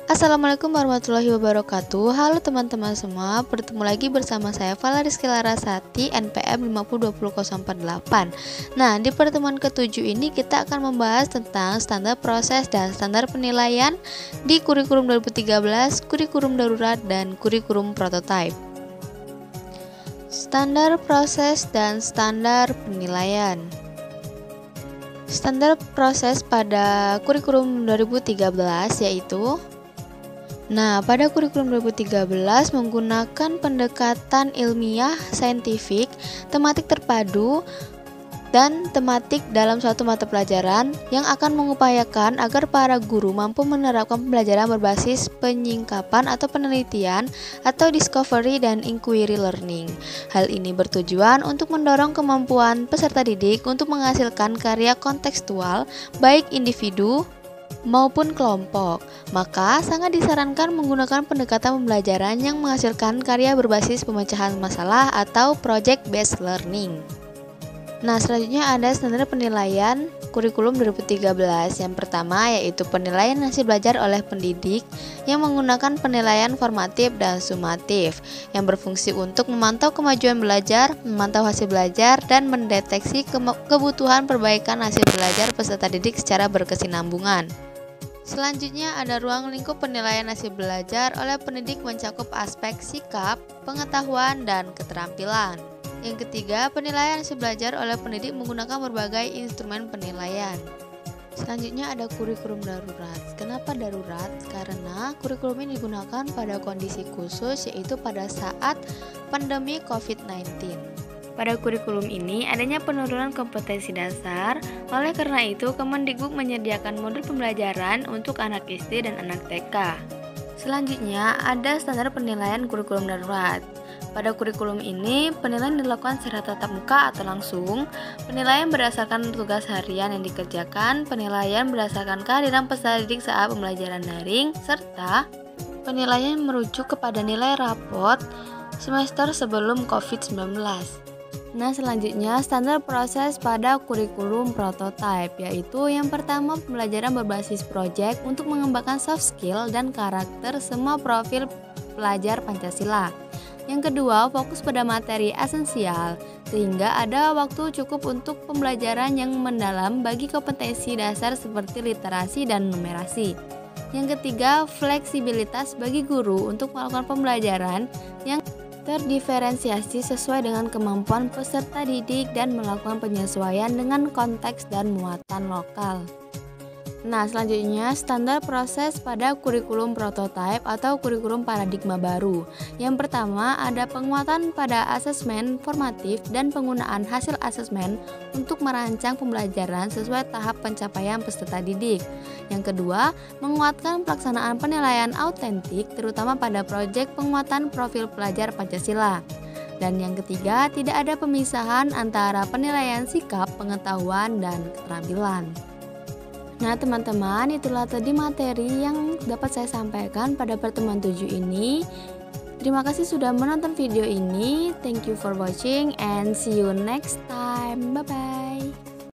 Assalamualaikum warahmatullahi wabarakatuh. Halo teman-teman semua, bertemu lagi bersama saya Valariski Larasati, NPM 5020048. Nah, di pertemuan ke-7 ini kita akan membahas tentang standar proses dan standar penilaian di kurikulum 2013, kurikulum darurat, dan kurikulum prototipe. Standar proses dan standar penilaian. Standar proses pada kurikulum 2013 yaitu pada kurikulum 2013 menggunakan pendekatan ilmiah, saintifik, tematik terpadu, dan tematik dalam suatu mata pelajaran yang akan mengupayakan agar para guru mampu menerapkan pembelajaran berbasis penyingkapan atau penelitian atau discovery dan inquiry learning. Hal ini bertujuan untuk mendorong kemampuan peserta didik untuk menghasilkan karya kontekstual baik individu maupun kelompok. Maka sangat disarankan menggunakan pendekatan pembelajaran yang menghasilkan karya berbasis pemecahan masalah atau project based learning. Selanjutnya ada standar penilaian kurikulum 2013. Yang pertama yaitu penilaian hasil belajar oleh pendidik yang menggunakan penilaian formatif dan sumatif yang berfungsi untuk memantau kemajuan belajar, memantau hasil belajar, dan mendeteksi kebutuhan perbaikan hasil belajar peserta didik secara berkesinambungan. Selanjutnya ada ruang lingkup penilaian hasil belajar oleh pendidik mencakup aspek sikap, pengetahuan, dan keterampilan. Yang ketiga, penilaian hasil belajar oleh pendidik menggunakan berbagai instrumen penilaian. Selanjutnya ada kurikulum darurat. Kenapa darurat? Karena kurikulum ini digunakan pada kondisi khusus yaitu pada saat pandemi COVID-19. Pada kurikulum ini adanya penurunan kompetensi dasar, oleh karena itu Kemendikbud menyediakan modul pembelajaran untuk anak SD dan anak TK. Selanjutnya ada standar penilaian kurikulum darurat. Pada kurikulum ini, penilaian dilakukan secara tatap muka atau langsung, penilaian berdasarkan tugas harian yang dikerjakan, penilaian berdasarkan kehadiran peserta didik saat pembelajaran daring, serta penilaian merujuk kepada nilai rapot semester sebelum COVID-19. Selanjutnya standar proses pada kurikulum prototipe, yaitu yang pertama pembelajaran berbasis proyek untuk mengembangkan soft skill dan karakter semua profil pelajar Pancasila. Yang kedua, fokus pada materi esensial, sehingga ada waktu cukup untuk pembelajaran yang mendalam bagi kompetensi dasar seperti literasi dan numerasi. Yang ketiga, fleksibilitas bagi guru untuk melakukan pembelajaran yang terdiferensiasi sesuai dengan kemampuan peserta didik dan melakukan penyesuaian dengan konteks dan muatan lokal. Selanjutnya standar proses pada kurikulum prototipe atau kurikulum paradigma baru. Yang pertama ada penguatan pada asesmen formatif dan penggunaan hasil asesmen untuk merancang pembelajaran sesuai tahap pencapaian peserta didik. Yang kedua, menguatkan pelaksanaan penilaian autentik terutama pada proyek penguatan profil pelajar Pancasila. Dan yang ketiga, tidak ada pemisahan antara penilaian sikap, pengetahuan, dan keterampilan. Teman-teman, itulah tadi materi yang dapat saya sampaikan pada pertemuan 7 ini. Terima kasih sudah menonton video ini. Thank you for watching and see you next time. Bye-bye.